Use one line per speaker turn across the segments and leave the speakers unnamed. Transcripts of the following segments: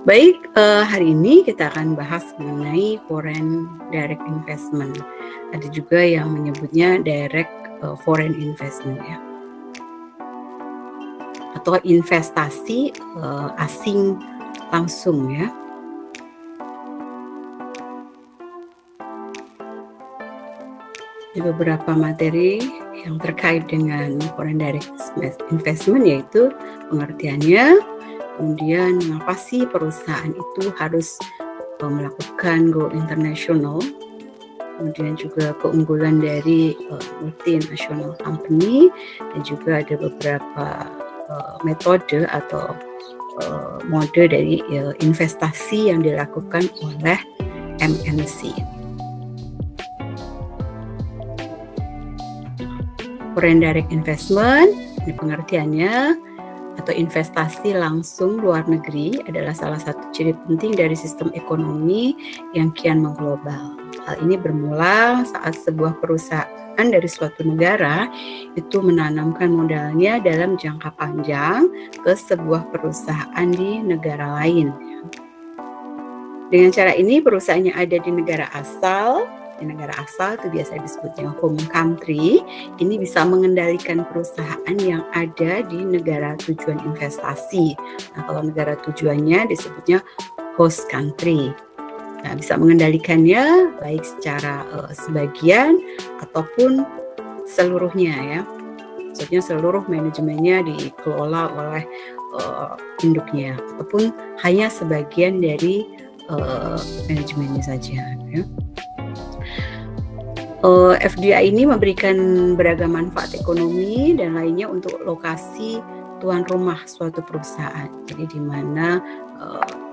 Baik, hari ini kita akan bahas mengenai foreign direct investment. Ada juga yang menyebutnya direct foreign investment ya, atau investasi asing langsung ya. Ada beberapa materi yang terkait dengan foreign direct investment, yaitu pengertiannya, kemudian mengapa sih perusahaan itu harus melakukan go international, kemudian juga keunggulan dari multinational company, dan juga ada beberapa metode atau mode dari investasi yang dilakukan oleh MNC. Foreign direct investment, ini pengertiannya, atau investasi langsung luar negeri adalah salah satu ciri penting dari sistem ekonomi yang kian mengglobal. Hal ini bermula saat sebuah perusahaan dari suatu negara itu menanamkan modalnya dalam jangka panjang ke sebuah perusahaan di negara lain. Dengan cara ini, perusahaan yang ada di negara asal itu biasa disebutnya home country, ini bisa mengendalikan perusahaan yang ada di negara tujuan investasi. Nah, kalau negara tujuannya disebutnya host country. Nah, bisa mengendalikannya baik secara sebagian ataupun seluruhnya ya. Maksudnya seluruh manajemennya dikelola oleh induknya, ataupun hanya sebagian dari manajemennya saja ya. FDI ini memberikan beragam manfaat ekonomi dan lainnya untuk lokasi tuan rumah suatu perusahaan. Jadi di mana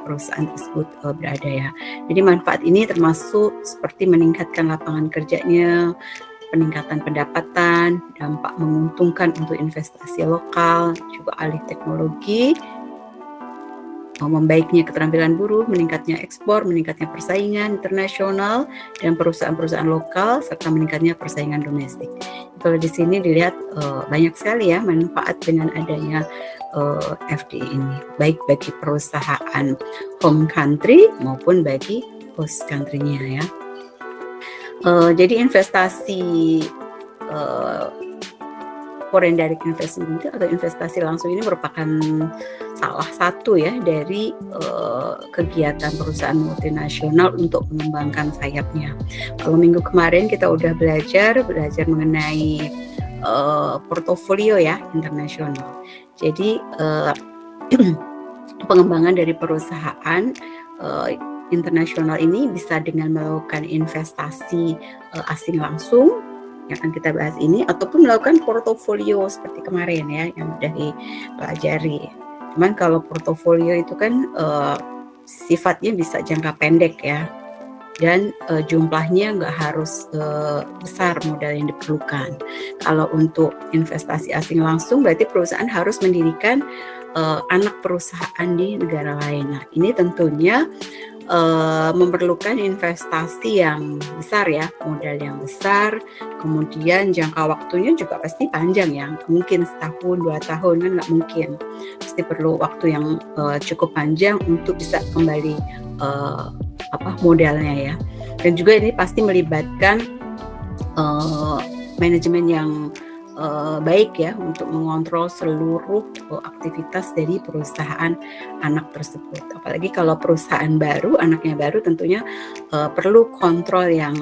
perusahaan tersebut berada ya. Jadi manfaat ini termasuk seperti meningkatkan lapangan kerjanya, peningkatan pendapatan, dampak menguntungkan untuk investasi lokal, juga alih teknologi, membaiknya keterampilan buruh, meningkatnya ekspor, meningkatnya persaingan internasional dan perusahaan-perusahaan lokal, serta meningkatnya persaingan domestik. Kalau di sini dilihat banyak sekali ya manfaat dengan adanya FDI ini, baik bagi perusahaan home country maupun bagi host country-nya ya. Jadi investasi foreign direct investment atau investasi langsung ini merupakan salah satu ya dari kegiatan perusahaan multinasional untuk mengembangkan sayapnya. Kalau minggu kemarin kita udah belajar mengenai portofolio ya internasional. Jadi pengembangan dari perusahaan internasional ini bisa dengan melakukan investasi asing langsung yang akan kita bahas ini, ataupun melakukan portofolio seperti kemarin ya yang sudah dipelajari. Cuman kalau portofolio itu kan sifatnya bisa jangka pendek ya, dan jumlahnya nggak harus besar modal yang diperlukan. Kalau untuk investasi asing langsung berarti perusahaan harus mendirikan anak perusahaan di negara lain. Nah, ini tentunya memerlukan investasi yang besar ya, modal yang besar, kemudian jangka waktunya juga pasti panjang ya, mungkin setahun 2 tahun kan nggak mungkin, pasti perlu waktu yang cukup panjang untuk bisa kembali modalnya ya. Dan juga ini pasti melibatkan manajemen yang baik ya untuk mengontrol seluruh aktivitas dari perusahaan anak tersebut. Apalagi kalau perusahaan baru, anaknya baru, tentunya perlu kontrol yang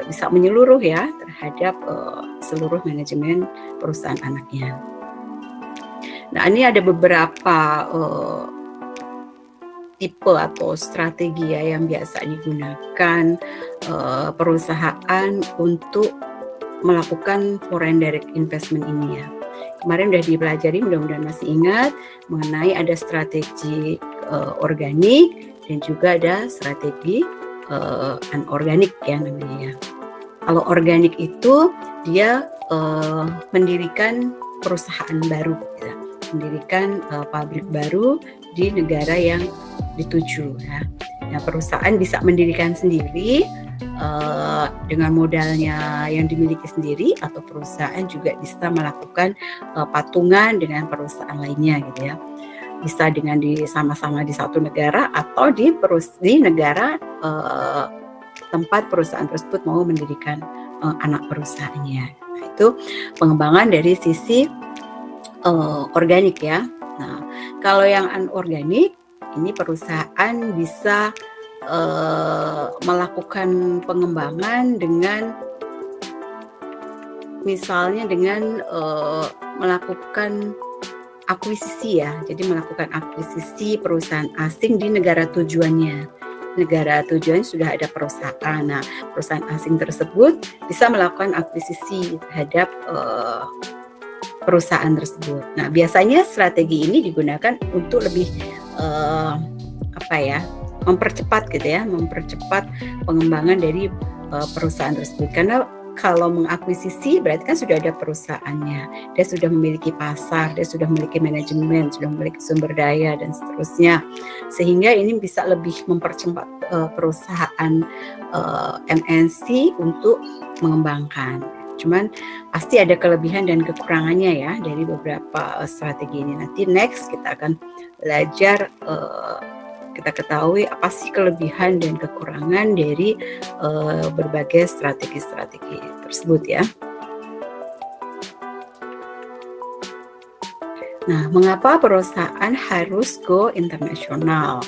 bisa menyeluruh ya terhadap seluruh manajemen perusahaan anaknya. Nah, ini ada beberapa tipe atau strategi ya yang biasa digunakan perusahaan untuk melakukan foreign direct investment ini ya. Kemarin udah dipelajari, mudah-mudahan masih ingat mengenai ada strategi organik dan juga ada strategi anorganik ya namanya. Kalau organik itu dia mendirikan perusahaan baru, ya. Mendirikan pabrik baru di negara yang dituju ya. Nah, perusahaan bisa mendirikan sendiri dengan modalnya yang dimiliki sendiri, atau perusahaan juga bisa melakukan patungan dengan perusahaan lainnya gitu ya. bisa dengan sama-sama di satu negara atau di negara tempat perusahaan tersebut mau mendirikan anak perusahaannya. Nah, itu pengembangan dari sisi organik ya. Nah, kalau yang anorganik, ini perusahaan bisa melakukan pengembangan dengan misalnya dengan melakukan akuisisi ya. Jadi melakukan akuisisi perusahaan asing di negara tujuannya. Negara tujuan sudah ada perusahaan. Nah, perusahaan asing tersebut bisa melakukan akuisisi terhadap perusahaan tersebut. Nah, biasanya strategi ini digunakan untuk lebih mempercepat gitu ya, mempercepat pengembangan dari perusahaan tersebut. Karena kalau mengakuisisi berarti kan sudah ada perusahaannya, dia sudah memiliki pasar, dia sudah memiliki manajemen, sudah memiliki sumber daya dan seterusnya, sehingga ini bisa lebih mempercepat perusahaan MNC untuk mengembangkan. Cuman pasti ada kelebihan dan kekurangannya ya dari beberapa strategi ini. Nanti next kita akan belajar kita ketahui apa sih kelebihan dan kekurangan dari berbagai strategi-strategi tersebut ya. Nah, mengapa perusahaan harus go internasional?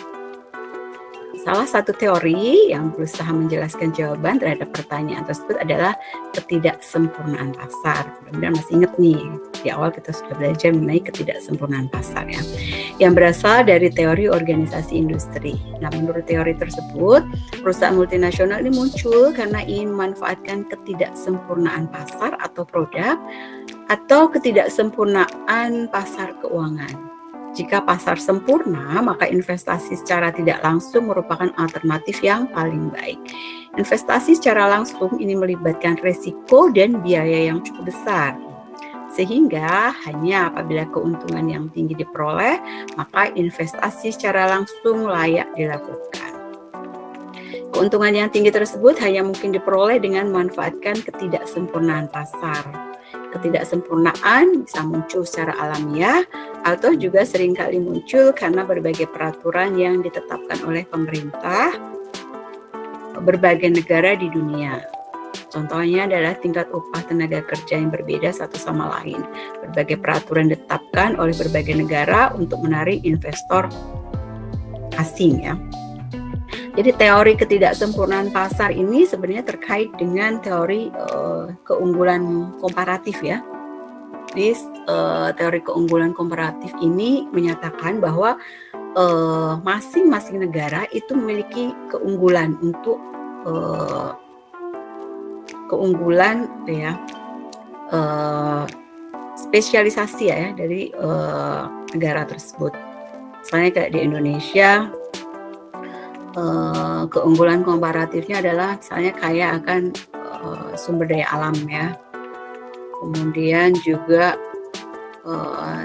Salah satu teori yang berusaha menjelaskan jawaban terhadap pertanyaan tersebut adalah ketidaksempurnaan pasar. Mudah-mudahan masih ingat nih, di awal kita sudah belajar mengenai ketidaksempurnaan pasar ya, yang berasal dari teori organisasi industri. Nah, menurut teori tersebut, perusahaan multinasional ini muncul karena ingin memanfaatkan ketidaksempurnaan pasar atau produk atau ketidaksempurnaan pasar keuangan. Jika pasar sempurna, maka investasi secara tidak langsung merupakan alternatif yang paling baik. Investasi secara langsung ini melibatkan risiko dan biaya yang cukup besar. Sehingga hanya apabila keuntungan yang tinggi diperoleh, maka investasi secara langsung layak dilakukan. Keuntungan yang tinggi tersebut hanya mungkin diperoleh dengan memanfaatkan ketidaksempurnaan pasar. Ketidaksempurnaan bisa muncul secara alamiah atau juga seringkali muncul karena berbagai peraturan yang ditetapkan oleh pemerintah berbagai negara di dunia. Contohnya adalah tingkat upah tenaga kerja yang berbeda satu sama lain. Berbagai peraturan ditetapkan oleh berbagai negara untuk menarik investor asing ya. Jadi teori ketidaksempurnaan pasar ini sebenarnya terkait dengan teori keunggulan komparatif ya. Jadi teori keunggulan komparatif ini menyatakan bahwa masing-masing negara itu memiliki keunggulan untuk keunggulan ya spesialisasi ya dari negara tersebut. Misalnya kayak di Indonesia, keunggulan komparatifnya adalah misalnya kaya akan sumber daya alam ya, kemudian juga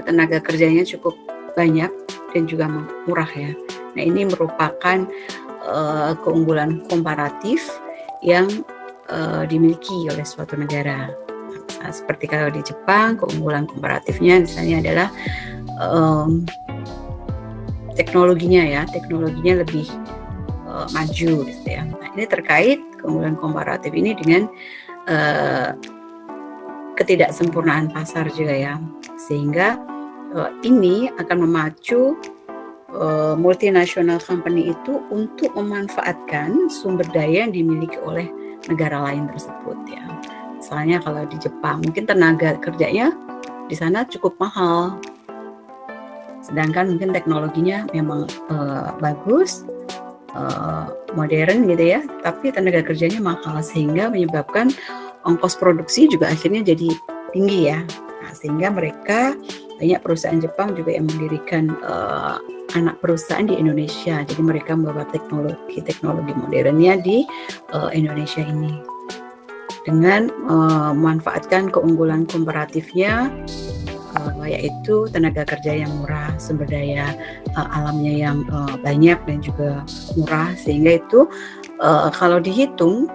tenaga kerjanya cukup banyak dan juga murah ya. Nah, ini merupakan keunggulan komparatif yang dimiliki oleh suatu negara. Nah, seperti kalau di Jepang, keunggulan komparatifnya misalnya adalah teknologinya lebih maju gitu ya. Nah, ini terkait keunggulan komparatif ini dengan ketidaksempurnaan pasar juga ya, sehingga ini akan memacu multinational company itu untuk memanfaatkan sumber daya yang dimiliki oleh negara lain tersebut ya. Misalnya kalau di Jepang mungkin tenaga kerjanya di sana cukup mahal, sedangkan mungkin teknologinya memang bagus, modern gitu ya, tapi tenaga kerjanya mahal sehingga menyebabkan ongkos produksi juga akhirnya jadi tinggi ya. Nah, sehingga mereka banyak perusahaan Jepang juga yang mendirikan anak perusahaan di Indonesia. Jadi mereka membawa teknologi modernnya di Indonesia ini dengan memanfaatkan keunggulan komparatifnya, yaitu tenaga kerja yang murah, sumber daya alamnya yang banyak dan juga murah, sehingga itu kalau dihitung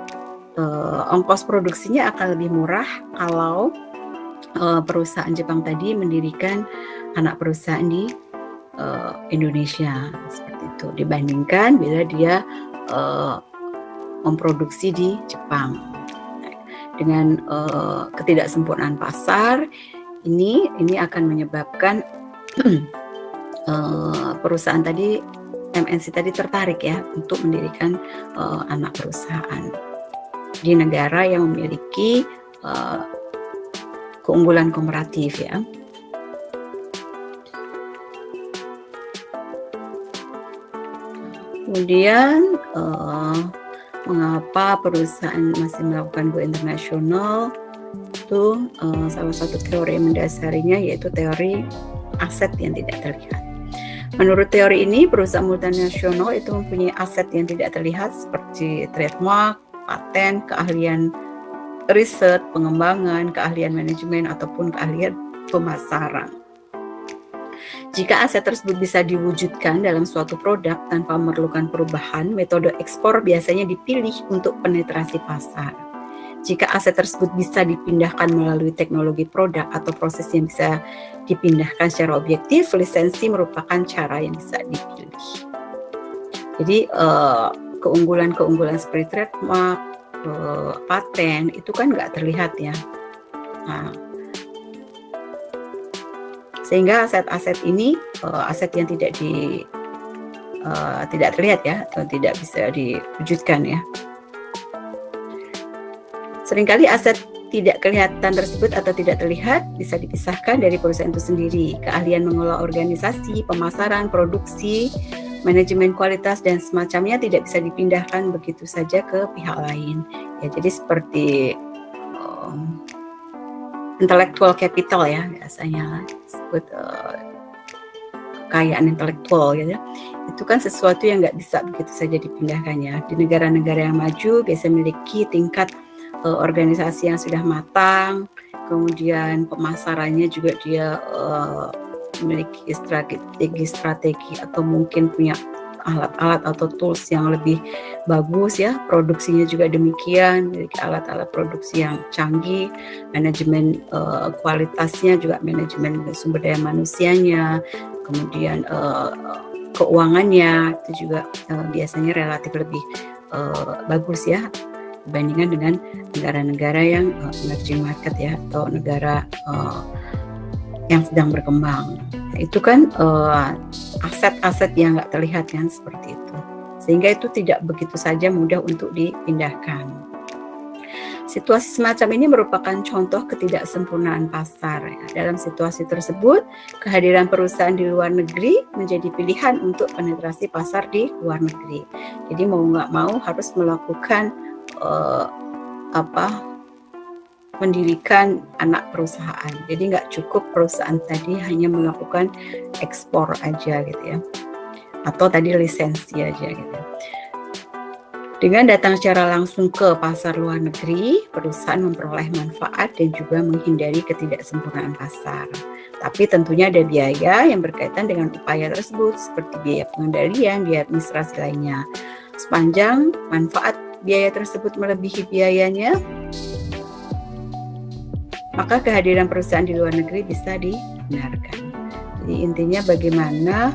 ongkos produksinya akan lebih murah kalau perusahaan Jepang tadi mendirikan anak perusahaan di Indonesia seperti itu dibandingkan bila dia memproduksi di Jepang. Dengan ketidaksempurnaan pasar ini akan menyebabkan perusahaan tadi MNC tadi tertarik ya untuk mendirikan anak perusahaan di negara yang memiliki keunggulan komparatif ya. Kemudian mengapa perusahaan masih melakukan go internasional? Itu salah satu teori yang mendasarinya yaitu teori aset yang tidak terlihat. Menurut teori ini, perusahaan multinasional itu mempunyai aset yang tidak terlihat seperti trademark, paten, keahlian riset, pengembangan, keahlian manajemen, ataupun keahlian pemasaran. Jika aset tersebut bisa diwujudkan dalam suatu produk tanpa memerlukan perubahan, metode ekspor biasanya dipilih untuk penetrasi pasar. Jika aset tersebut bisa dipindahkan melalui teknologi produk atau proses yang bisa dipindahkan secara objektif, lisensi merupakan cara yang bisa dipilih. Jadi keunggulan-keunggulan seperti trademark, paten itu kan nggak terlihat ya. Nah, sehingga aset-aset ini aset yang tidak terlihat ya atau tidak bisa diwujudkan ya. Seringkali aset tidak kelihatan tersebut atau tidak terlihat bisa dipisahkan dari perusahaan itu sendiri. Keahlian mengelola organisasi, pemasaran, produksi, manajemen kualitas dan semacamnya tidak bisa dipindahkan begitu saja ke pihak lain. Ya, jadi seperti intellectual capital ya biasanya disebut kekayaan intelektual gitu ya. Itu kan sesuatu yang nggak bisa begitu saja dipindahkan ya. Di negara-negara yang maju biasa memiliki tingkat organisasi yang sudah matang, kemudian pemasarannya juga dia memiliki strategi atau mungkin punya alat-alat atau tools yang lebih bagus ya, produksinya juga demikian, memiliki alat-alat produksi yang canggih, manajemen kualitasnya juga manajemen sumber daya manusianya, kemudian keuangannya itu juga biasanya relatif lebih bagus ya dibandingkan dengan negara-negara yang emerging market ya atau negara yang sedang berkembang. Itu kan aset-aset yang nggak terlihat kan seperti itu. Sehingga itu tidak begitu saja mudah untuk dipindahkan. Situasi semacam ini merupakan contoh ketidaksempurnaan pasar. Dalam situasi tersebut, kehadiran perusahaan di luar negeri menjadi pilihan untuk penetrasi pasar di luar negeri. Jadi mau nggak mau harus melakukan mendirikan anak perusahaan. Jadi nggak cukup perusahaan tadi hanya melakukan ekspor aja gitu ya, atau tadi lisensi aja gitu. Dengan datang secara langsung ke pasar luar negeri, perusahaan memperoleh manfaat dan juga menghindari ketidaksempurnaan pasar. Tapi tentunya ada biaya yang berkaitan dengan upaya tersebut, seperti biaya pengendalian, biaya administrasi lainnya. Sepanjang manfaat biaya tersebut melebihi biayanya, maka kehadiran perusahaan di luar negeri bisa dibenarkan. Jadi intinya bagaimana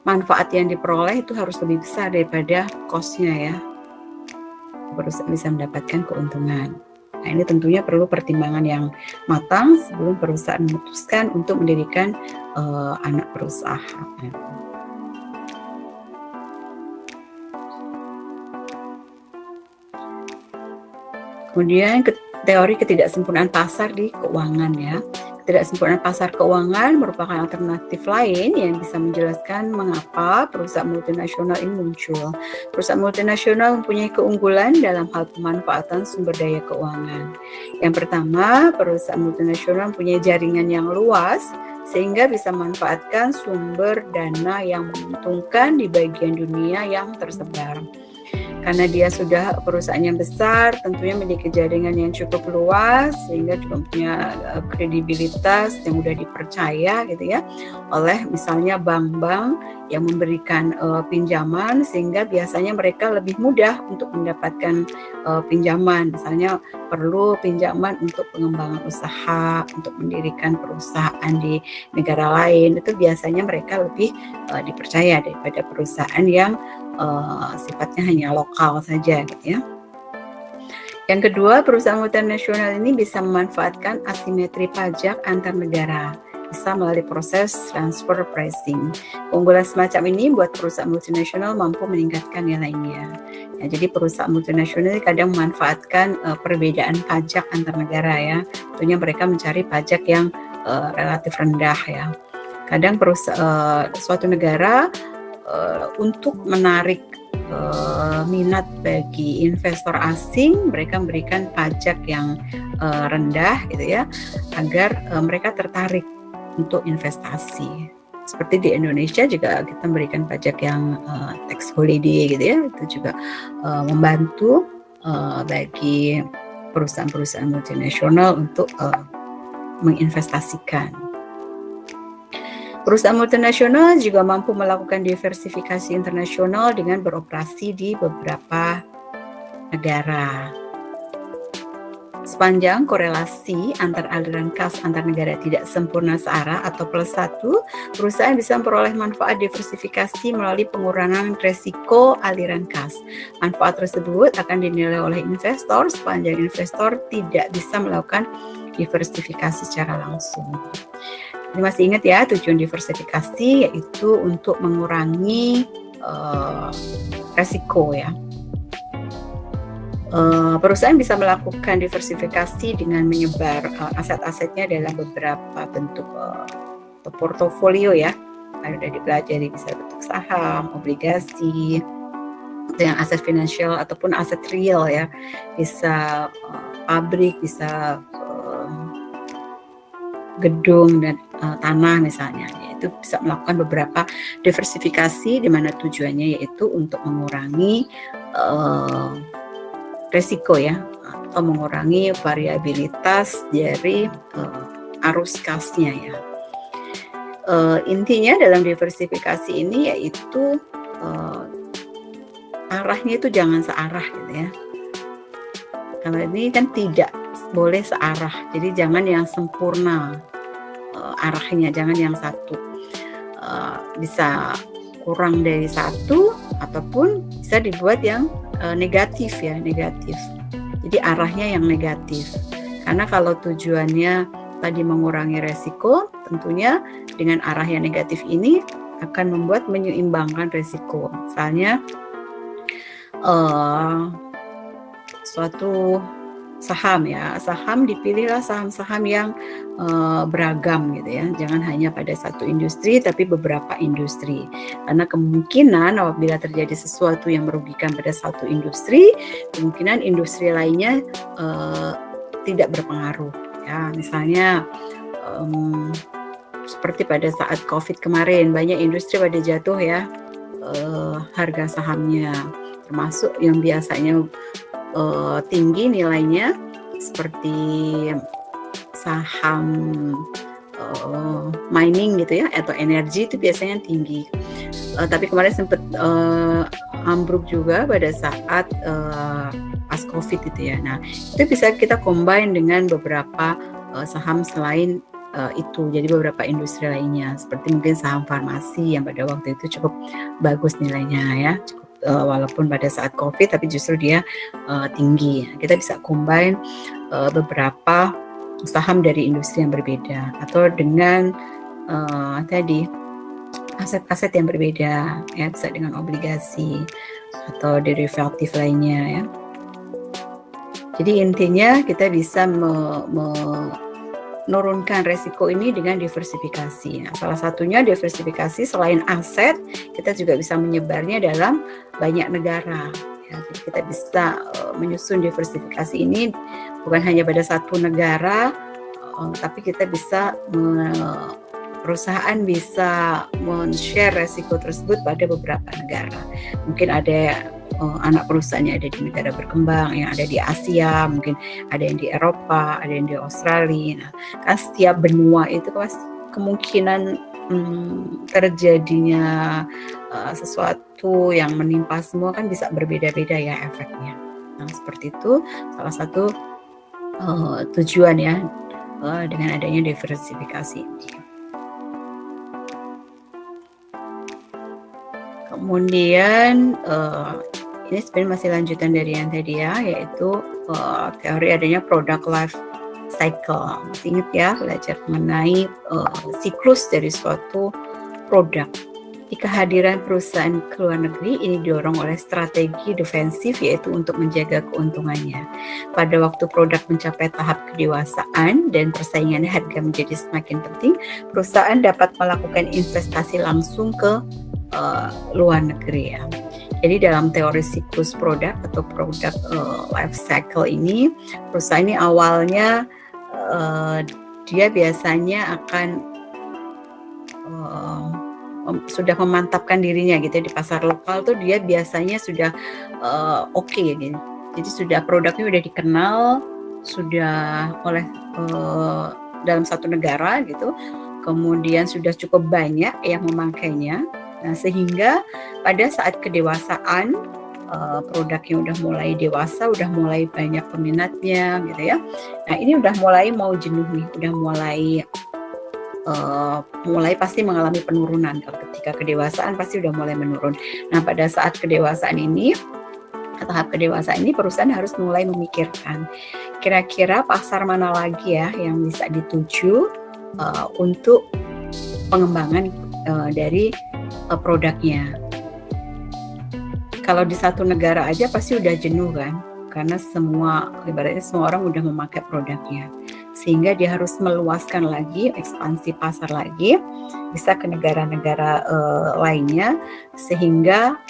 manfaat yang diperoleh itu harus lebih besar daripada cost-nya ya. Perusahaan bisa mendapatkan keuntungan. Nah, ini tentunya perlu pertimbangan yang matang sebelum perusahaan memutuskan untuk mendirikan anak perusahaan. Kemudian teori ketidaksempurnaan pasar di keuangan ya. Ketidaksempurnaan pasar keuangan merupakan alternatif lain yang bisa menjelaskan mengapa perusahaan multinasional ini muncul. Perusahaan multinasional mempunyai keunggulan dalam hal pemanfaatan sumber daya keuangan. Yang pertama, perusahaan multinasional mempunyai jaringan yang luas sehingga bisa memanfaatkan sumber dana yang menguntungkan di bagian dunia yang tersebar. karena dia sudah perusahaan yang besar, tentunya memiliki jaringan yang cukup luas sehingga juga punya kredibilitas yang mudah dipercaya gitu ya oleh misalnya bank-bank yang memberikan pinjaman, sehingga biasanya mereka lebih mudah untuk mendapatkan pinjaman. Misalnya perlu pinjaman untuk pengembangan usaha, untuk mendirikan perusahaan di negara lain, itu biasanya mereka lebih dipercaya daripada perusahaan yang sifatnya hanya lokal saja gitu ya. Yang kedua, perusahaan multinasional ini bisa memanfaatkan asimetri pajak antar negara, bisa melalui proses transfer pricing. Keunggulan semacam ini buat perusahaan multinasional mampu meningkatkan nilainya. Ya, jadi perusahaan multinasional kadang memanfaatkan perbedaan pajak antar negara ya. Tentunya mereka mencari pajak yang relatif rendah ya. Kadang suatu negara untuk menarik minat bagi investor asing, mereka memberikan pajak yang rendah gitu ya, agar mereka tertarik untuk investasi. Seperti di Indonesia juga kita memberikan pajak yang tax holiday gitu ya, itu juga membantu bagi perusahaan-perusahaan multinasional untuk menginvestasikan. Perusahaan multinasional juga mampu melakukan diversifikasi internasional dengan beroperasi di beberapa negara. Sepanjang korelasi antar aliran kas antar negara tidak sempurna searah atau +1, perusahaan bisa memperoleh manfaat diversifikasi melalui pengurangan resiko aliran kas. Manfaat tersebut akan dinilai oleh investor sepanjang investor tidak bisa melakukan diversifikasi secara langsung. Ini masih ingat ya, tujuan diversifikasi yaitu untuk mengurangi resiko ya. Perusahaan bisa melakukan diversifikasi dengan menyebar aset-asetnya dalam beberapa bentuk portofolio ya. Ada dipelajari bisa bentuk saham, obligasi, dengan aset finansial ataupun aset real ya. Bisa pabrik, bisa gedung dan tanah misalnya, yaitu bisa melakukan beberapa diversifikasi di mana tujuannya yaitu untuk mengurangi resiko ya, atau mengurangi variabilitas dari arus kasnya ya. Intinya dalam diversifikasi ini yaitu arahnya itu jangan searah gitu ya. Kalau ini kan tidak boleh searah, jadi jangan yang sempurna arahnya, jangan yang satu, bisa kurang dari satu ataupun bisa dibuat yang negatif ya, negatif. Jadi arahnya yang negatif, karena kalau tujuannya tadi mengurangi resiko, tentunya dengan arah yang negatif ini akan membuat menyeimbangkan resiko. Misalnya suatu saham ya, saham dipilihlah saham-saham yang beragam gitu ya, jangan hanya pada satu industri tapi beberapa industri, karena kemungkinan apabila terjadi sesuatu yang merugikan pada satu industri, kemungkinan industri lainnya tidak berpengaruh ya. Misalnya seperti pada saat COVID kemarin, banyak industri pada jatuh ya harga sahamnya, termasuk yang biasanya tinggi nilainya seperti saham mining gitu ya, atau energi itu biasanya tinggi. Tapi kemarin sempat ambruk juga pada saat pas COVID gitu ya. Nah, itu bisa kita combine dengan beberapa saham selain itu, jadi beberapa industri lainnya, seperti mungkin saham farmasi yang pada waktu itu cukup bagus nilainya ya, cukup walaupun pada saat COVID tapi justru dia tinggi. Kita bisa combine beberapa saham dari industri yang berbeda, atau dengan tadi aset-aset yang berbeda ya, bisa dengan obligasi atau derivatif lainnya ya. Jadi intinya kita bisa menurunkan resiko ini dengan diversifikasi. Nah, salah satunya diversifikasi selain aset, kita juga bisa menyebarnya dalam banyak negara. Ya, jadi kita bisa menyusun diversifikasi ini bukan hanya pada satu negara, tapi kita bisa perusahaan bisa men-share resiko tersebut pada beberapa negara. Mungkin ada anak perusahaannya ada di negara berkembang, yang ada di Asia, mungkin ada yang di Eropa, ada yang di Australia. Nah, kan setiap benua itu kemungkinan terjadinya sesuatu yang menimpa semua kan bisa berbeda-beda ya efeknya. Nah, seperti itu salah satu tujuan ya dengan adanya diversifikasi ini. Kemudian ini sebenarnya masih lanjutan dari yang tadi ya, yaitu teori adanya product life cycle. Masih ingat ya belajar mengenai siklus dari suatu produk. Di kehadiran perusahaan ke luar negeri ini didorong oleh strategi defensif, yaitu untuk menjaga keuntungannya. Pada waktu produk mencapai tahap kedewasaan dan persaingan harga menjadi semakin penting, perusahaan dapat melakukan investasi langsung ke luar negeri ya. Jadi dalam teori siklus produk atau product life cycle ini, perusahaan ini awalnya dia biasanya akan sudah memantapkan dirinya gitu di pasar lokal tuh dia biasanya sudah oke gitu. Jadi sudah produknya udah dikenal sudah oleh dalam satu negara gitu. Kemudian sudah cukup banyak yang memakainya. Nah, sehingga pada saat kedewasaan produknya udah mulai dewasa, udah mulai banyak peminatnya gitu ya. Nah, ini udah mulai mau jenuh nih, udah mulai pasti mengalami penurunan. Ketika kedewasaan pasti udah mulai menurun. Nah, pada saat kedewasaan ini, tahap kedewasaan ini perusahaan harus mulai memikirkan kira-kira pasar mana lagi ya yang bisa dituju untuk pengembangan dari produknya. Kalau di satu negara aja pasti udah jenuh kan, karena ibaratnya semua orang udah memakai produknya. Sehingga dia harus meluaskan lagi, ekspansi pasar lagi, bisa ke negara-negara lainnya, sehingga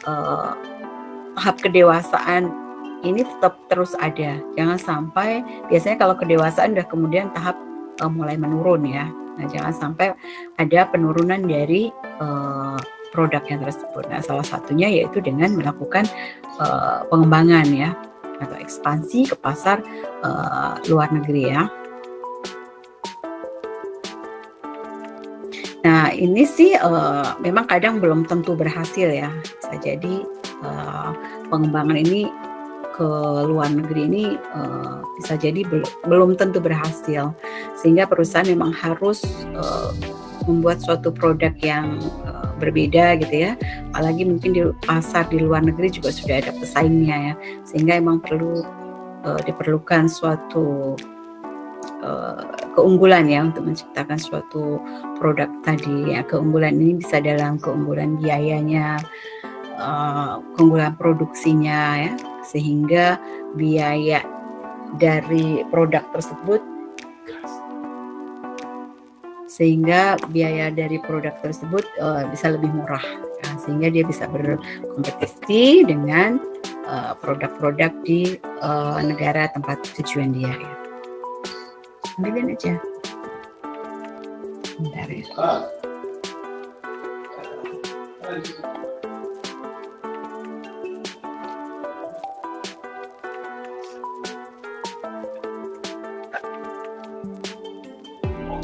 tahap kedewasaan ini tetap terus ada. Jangan sampai, biasanya kalau kedewasaan udah kemudian tahap mulai menurun ya. Nah, jangan sampai ada penurunan dari produknya tersebut. Nah, salah satunya yaitu dengan melakukan pengembangan ya, atau ekspansi ke pasar luar negeri ya. Nah, ini sih memang kadang belum tentu berhasil ya. Bisa jadi pengembangan ini ke luar negeri ini bisa jadi belum tentu berhasil. Sehingga perusahaan memang harus membuat suatu produk yang berbeda gitu ya. Apalagi mungkin di pasar di luar negeri juga sudah ada pesaingnya ya. Sehingga memang diperlukan suatu keunggulan ya untuk menciptakan suatu produk tadi ya. Keunggulan ini bisa dalam keunggulan biayanya, keunggulan produksinya ya, sehingga biaya dari produk tersebut bisa lebih murah ya, sehingga dia bisa berkompetisi dengan produk-produk di negara tempat tujuan dia ya. Ambilin aja. Bentar ya.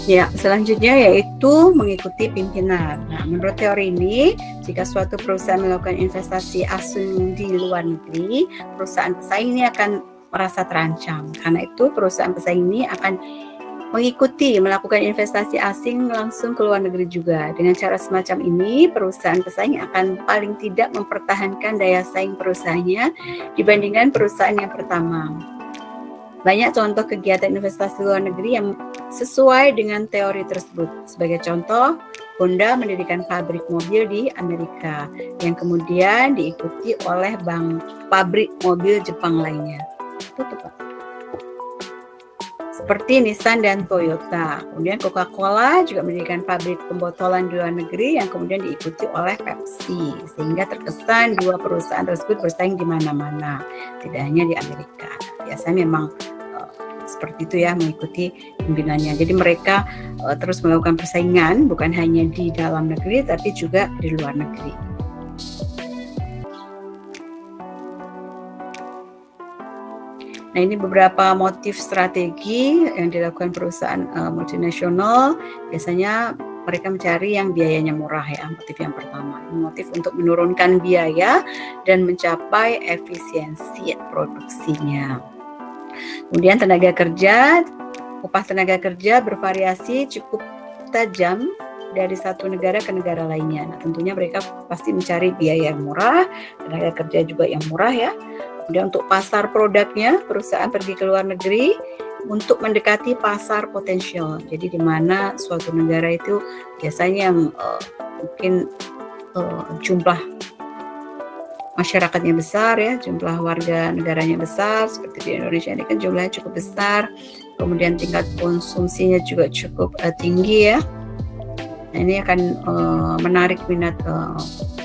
Ya, selanjutnya yaitu mengikuti pimpinan. Nah, menurut teori ini, jika suatu perusahaan melakukan investasi asing di luar negeri, perusahaan pesaing ini akan merasa terancam. Karena itu perusahaan pesaing ini akan melakukan investasi asing langsung ke luar negeri juga. Dengan cara semacam ini, perusahaan pesaing akan paling tidak mempertahankan daya saing perusahaannya dibandingkan perusahaan yang pertama. Banyak contoh kegiatan investasi luar negeri yang sesuai dengan teori tersebut. Sebagai contoh, Honda mendirikan pabrik mobil di Amerika yang kemudian diikuti oleh pabrik mobil Jepang lainnya. Tutup, Pak. Seperti Nissan dan Toyota. Kemudian Coca-Cola juga mendirikan pabrik pembotolan di luar negeri yang kemudian diikuti oleh Pepsi. Sehingga terkesan dua perusahaan tersebut bersaing di mana-mana, tidak hanya di Amerika. Biasanya memang seperti itu ya, mengikuti pimpinannya. Jadi mereka terus melakukan persaingan bukan hanya di dalam negeri tapi juga di luar negeri. Nah, ini beberapa motif strategi yang dilakukan perusahaan multinasional. Biasanya mereka mencari yang biayanya murah ya, motif yang pertama. Motif untuk menurunkan biaya dan mencapai efisiensi produksinya. Kemudian upah tenaga kerja bervariasi cukup tajam dari satu negara ke negara lainnya. Nah, tentunya mereka pasti mencari biaya yang murah, tenaga kerja juga yang murah ya. Kemudian untuk pasar produknya, perusahaan pergi ke luar negeri untuk mendekati pasar potensial. Jadi di mana suatu negara itu biasanya yang mungkin jumlah masyarakatnya besar ya, jumlah warga negaranya besar, seperti di Indonesia ini kan jumlahnya cukup besar, kemudian tingkat konsumsinya juga cukup tinggi ya. Nah, ini akan menarik minat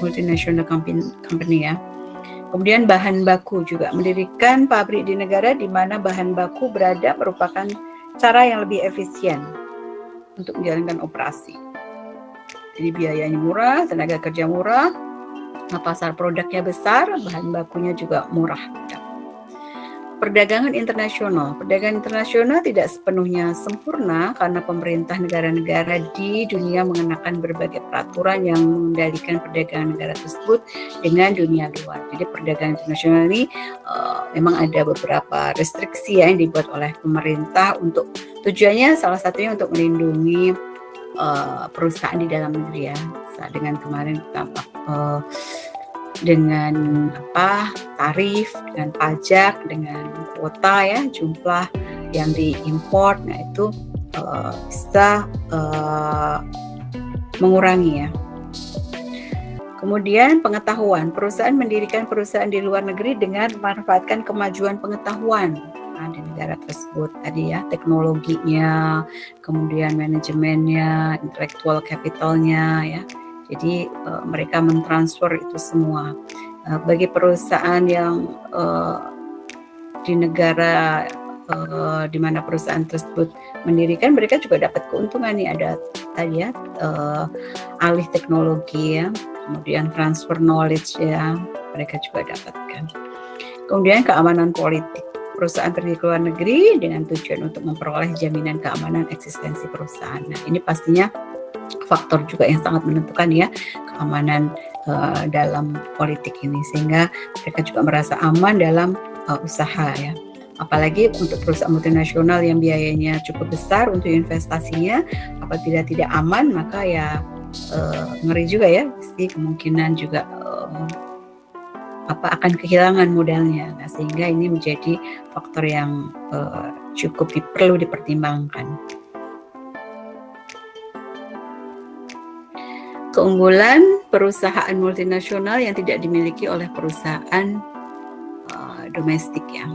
multinational company ya. Kemudian bahan baku juga, mendirikan pabrik di negara di mana bahan baku berada merupakan cara yang lebih efisien untuk menjalankan operasi. Jadi biayanya murah, tenaga kerja murah, pasar produknya besar, bahan bakunya juga murah. Perdagangan internasional. Perdagangan internasional tidak sepenuhnya sempurna karena pemerintah negara-negara di dunia mengenakan berbagai peraturan yang mengendalikan perdagangan negara tersebut dengan dunia luar. Jadi perdagangan internasional ini memang ada beberapa restriksi yang dibuat oleh pemerintah untuk tujuannya salah satunya untuk melindungi perusahaan di dalam negeri ya. Dengan kemarin tampak dengan tarif, dengan pajak, dengan kuota ya, jumlah yang diimpor, nah itu bisa mengurangi ya. Kemudian pengetahuan, perusahaan mendirikan perusahaan di luar negeri dengan memanfaatkan kemajuan pengetahuan di negara tersebut tadi ya, teknologinya, kemudian manajemennya, intellectual capitalnya ya. Jadi mereka mentransfer itu semua. Bagi perusahaan yang di negara di mana perusahaan tersebut mendirikan, mereka juga dapat keuntungan nih, ada tadi ya alih teknologi ya, kemudian transfer knowledge ya, mereka juga dapatkan. Kemudian keamanan politik. Perusahaan pergi ke luar negeri dengan tujuan untuk memperoleh jaminan keamanan eksistensi perusahaan. Nah, ini pastinya faktor juga yang sangat menentukan ya, keamanan dalam politik ini, sehingga mereka juga merasa aman dalam usaha ya. Apalagi untuk perusahaan multinasional yang biayanya cukup besar untuk investasinya, apabila tidak aman maka ya ngeri juga ya, pasti kemungkinan juga akan kehilangan modalnya. Nah, sehingga ini menjadi faktor yang cukup perlu dipertimbangkan. Keunggulan perusahaan multinasional yang tidak dimiliki oleh perusahaan domestik ya.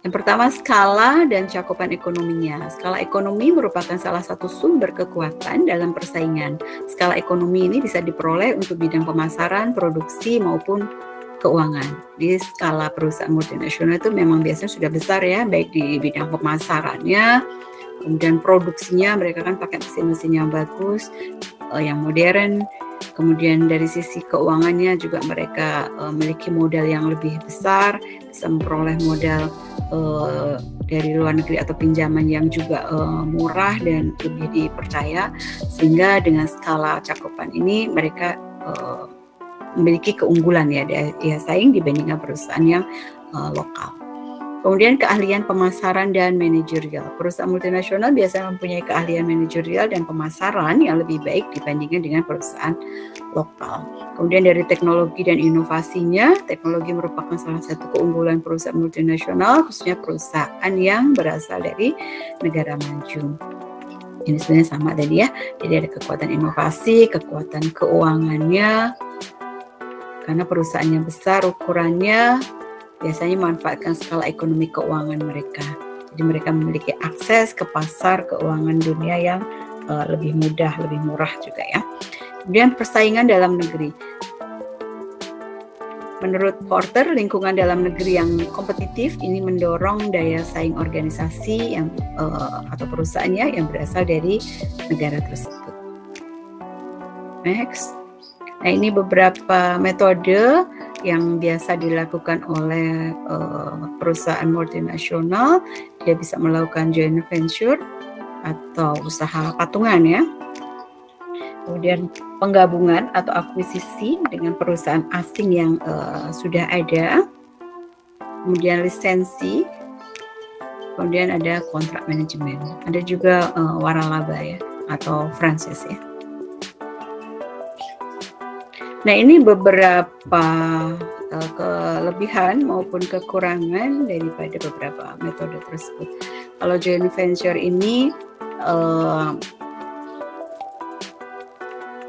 Yang pertama, skala dan cakupan ekonominya. Skala ekonomi merupakan salah satu sumber kekuatan dalam persaingan. Skala ekonomi ini bisa diperoleh untuk bidang pemasaran, produksi maupun keuangan. Di skala perusahaan multinasional itu memang biasanya sudah besar ya, baik di bidang pemasarannya, kemudian produksinya mereka kan pakai mesin-mesin yang bagus, yang modern. Kemudian dari sisi keuangannya juga mereka memiliki modal yang lebih besar, bisa memperoleh modal dari luar negeri atau pinjaman yang juga murah dan lebih dipercaya, sehingga dengan skala cakupan ini mereka memiliki keunggulan ya saing dibandingkan perusahaan yang lokal. Kemudian keahlian pemasaran dan manajerial. Perusahaan multinasional biasanya mempunyai keahlian manajerial dan pemasaran yang lebih baik dibandingkan dengan perusahaan lokal. Kemudian dari teknologi dan inovasinya, teknologi merupakan salah satu keunggulan perusahaan multinasional, khususnya perusahaan yang berasal dari negara maju. Ini sebenarnya sama tadi ya, jadi ada kekuatan inovasi, kekuatan keuangannya, karena perusahaannya besar ukurannya, biasanya memanfaatkan skala ekonomi keuangan mereka. Jadi mereka memiliki akses ke pasar keuangan dunia yang lebih mudah, lebih murah juga ya. Kemudian persaingan dalam negeri. Menurut Porter, lingkungan dalam negeri yang kompetitif ini mendorong daya saing organisasi yang atau perusahaannya yang berasal dari negara tersebut. Next. Nah, ini beberapa metode yang biasa dilakukan oleh perusahaan multinasional, dia bisa melakukan joint venture atau usaha patungan ya. Kemudian penggabungan atau akuisisi dengan perusahaan asing yang sudah ada. Kemudian lisensi. Kemudian ada kontrak manajemen. Ada juga waralaba ya atau franchise ya. Nah, ini beberapa kelebihan maupun kekurangan daripada beberapa metode tersebut. Kalau joint venture ini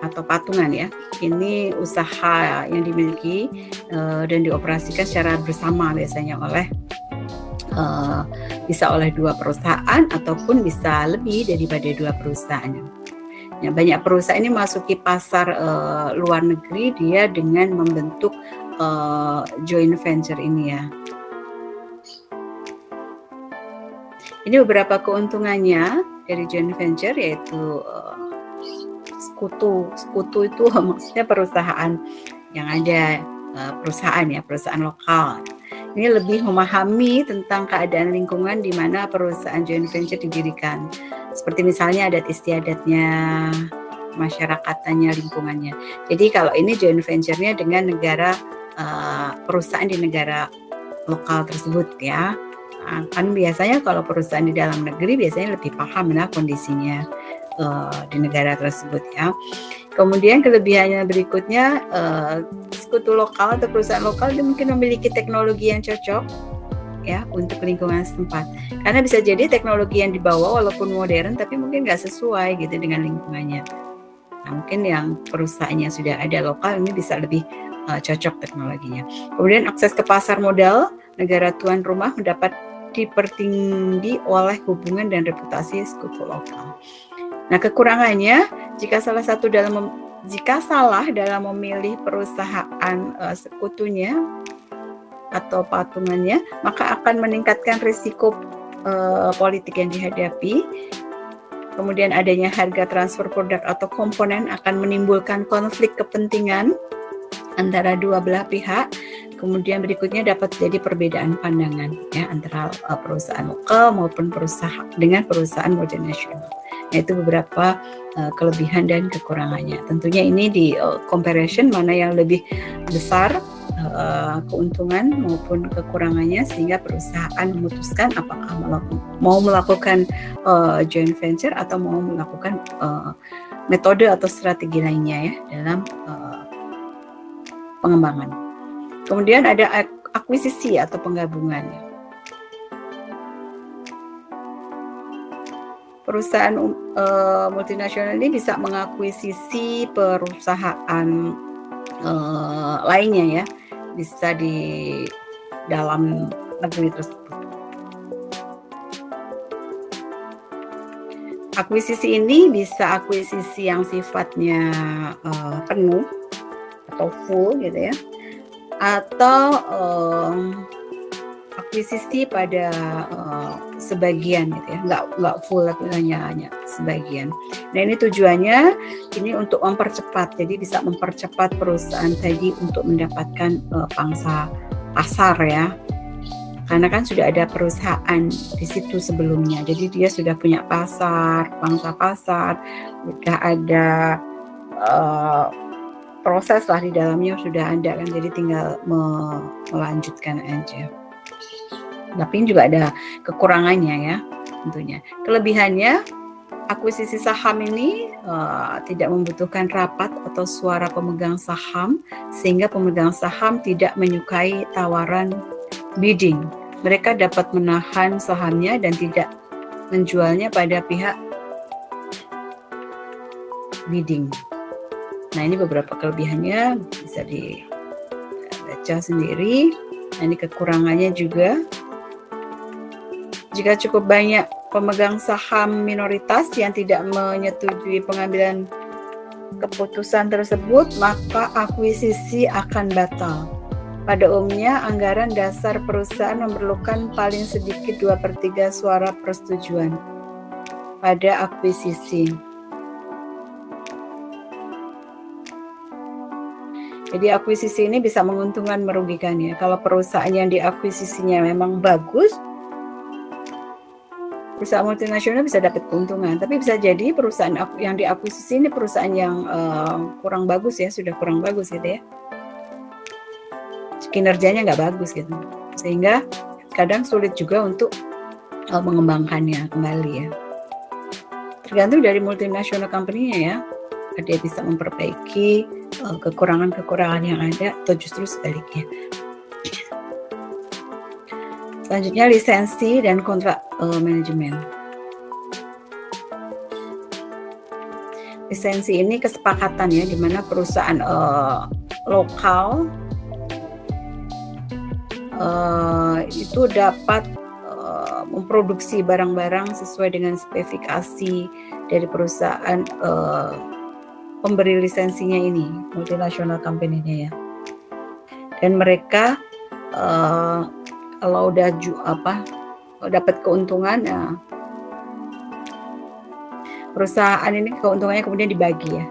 atau patungan ya, ini usaha yang dimiliki dan dioperasikan secara bersama biasanya oleh bisa oleh dua perusahaan ataupun bisa lebih daripada dua perusahaan. Ya, banyak perusahaan ini masuki pasar luar negeri dia dengan membentuk joint venture ini ya. Ini beberapa keuntungannya dari joint venture, yaitu sekutu itu maksudnya perusahaan yang ada, perusahaan lokal. Ini lebih memahami tentang keadaan lingkungan di mana perusahaan joint venture didirikan. Seperti misalnya adat istiadatnya, masyarakatannya, lingkungannya. Jadi kalau ini joint venture-nya dengan negara, perusahaan di negara lokal tersebut ya. Kan biasanya kalau perusahaan di dalam negeri biasanya lebih paham lah kondisinya di negara tersebut ya. Kemudian kelebihannya berikutnya, sekutu lokal atau perusahaan lokal itu mungkin memiliki teknologi yang cocok ya untuk lingkungan setempat. Karena bisa jadi teknologi yang dibawa walaupun modern tapi mungkin nggak sesuai gitu dengan lingkungannya. Nah, mungkin yang perusahaannya sudah ada lokal ini bisa lebih cocok teknologinya. Kemudian akses ke pasar modal, negara tuan rumah mendapat dipertinggi oleh hubungan dan reputasi sekutu lokal. Nah, kekurangannya jika salah dalam memilih perusahaan sekutunya atau patungannya, maka akan meningkatkan risiko politik yang dihadapi. Kemudian adanya harga transfer produk atau komponen akan menimbulkan konflik kepentingan antara dua belah pihak. Kemudian berikutnya dapat jadi perbedaan pandangan ya antara perusahaan lokal maupun perusahaan multinasional. Nah, itu beberapa kelebihan dan kekurangannya. Tentunya ini di comparison mana yang lebih besar keuntungan maupun kekurangannya sehingga perusahaan memutuskan apakah mau melakukan joint venture atau mau melakukan metode atau strategi lainnya ya dalam pengembangan. Kemudian ada akuisisi atau penggabungan. Perusahaan multinasional ini bisa mengakuisisi perusahaan lainnya ya, bisa di dalam negeri tersebut. Akuisisi ini bisa akuisisi yang sifatnya penuh atau full gitu ya, atau akuisisi pada sebagian gitu ya, nggak full tapi hanya sebagian. Nah, ini tujuannya ini untuk mempercepat, jadi bisa mempercepat perusahaan tadi untuk mendapatkan pangsa pasar ya, karena kan sudah ada perusahaan di situ sebelumnya, jadi dia sudah punya pangsa pasar, sudah ada proses lah di dalamnya sudah ada kan, jadi tinggal melanjutkan aja. Tapi ini juga ada kekurangannya ya tentunya. Kelebihannya, akuisisi saham ini tidak membutuhkan rapat atau suara pemegang saham, sehingga pemegang saham tidak menyukai tawaran bidding. Mereka dapat menahan sahamnya dan tidak menjualnya pada pihak bidding. Nah, ini beberapa kelebihannya bisa dibaca sendiri. Nah, ini kekurangannya juga. Jika cukup banyak pemegang saham minoritas yang tidak menyetujui pengambilan keputusan tersebut, maka akuisisi akan batal. Pada umumnya, anggaran dasar perusahaan memerlukan paling sedikit 2/3 suara persetujuan pada akuisisi. Jadi akuisisi ini bisa menguntungkan merugikan ya. Kalau perusahaan yang diakuisisinya memang bagus, perusahaan multinasional bisa dapat keuntungan. Tapi bisa jadi perusahaan yang diakuisisi ini perusahaan yang kurang bagus ya, sudah kurang bagus gitu ya. Kinerjanya nggak bagus gitu. Sehingga kadang sulit juga untuk mengembangkannya kembali ya. Tergantung dari multinasional company-nya ya. Dia bisa memperbaiki kekurangan-kekurangan yang ada atau justru sebaliknya. Selanjutnya lisensi dan kontrak manajemen. Lisensi ini kesepakatan ya, di mana perusahaan lokal itu dapat memproduksi barang-barang sesuai dengan spesifikasi dari perusahaan pemberi lisensinya ini, multinasional company-nya ya. Dan mereka kalau udah dapat keuntungan, perusahaan ini keuntungannya kemudian dibagi ya.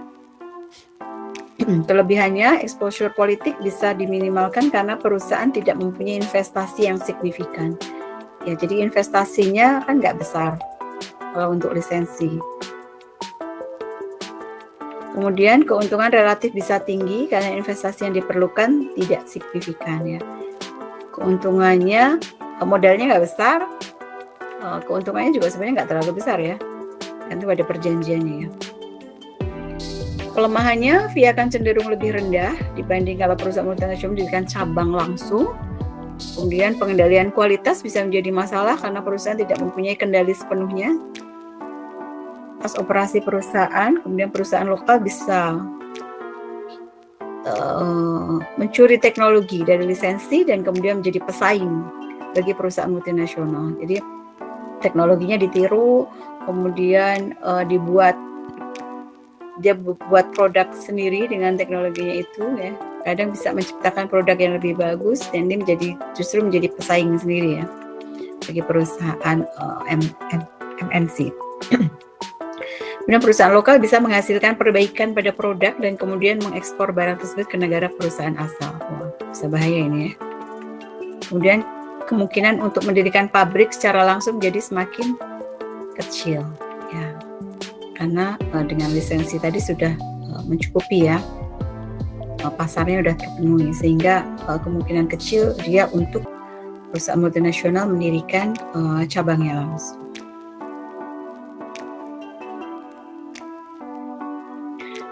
Kelebihannya, exposure politik bisa diminimalkan karena perusahaan tidak mempunyai investasi yang signifikan. Ya, jadi investasinya kan nggak besar kalau untuk lisensi. Kemudian keuntungan relatif bisa tinggi karena investasi yang diperlukan tidak signifikan ya. Keuntungannya, modalnya nggak besar, keuntungannya juga sebenarnya nggak terlalu besar ya, nanti pada perjanjiannya ya. Kelemahannya, fee akan cenderung lebih rendah dibanding kalau perusahaan multinasional mendirikan cabang langsung. Kemudian pengendalian kualitas bisa menjadi masalah karena perusahaan tidak mempunyai kendali sepenuhnya atas operasi perusahaan. Kemudian perusahaan lokal bisa mencuri teknologi dari lisensi dan kemudian menjadi pesaing bagi perusahaan multinasional. Jadi teknologinya ditiru, kemudian dia buat produk sendiri dengan teknologinya itu ya. Kadang bisa menciptakan produk yang lebih bagus dan ini justru menjadi pesaing sendiri ya bagi perusahaan MNC. Kemudian perusahaan lokal bisa menghasilkan perbaikan pada produk dan kemudian mengekspor barang tersebut ke negara perusahaan asal. Wah, bisa bahaya ini ya. Kemudian kemungkinan untuk mendirikan pabrik secara langsung jadi semakin kecil ya. Karena dengan lisensi tadi sudah mencukupi ya. Pasarnya sudah terpenuhi sehingga kemungkinan kecil dia untuk perusahaan multinasional mendirikan cabangnya langsung.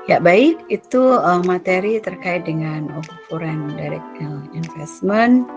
Ya baik, itu materi terkait dengan foreign direct investment.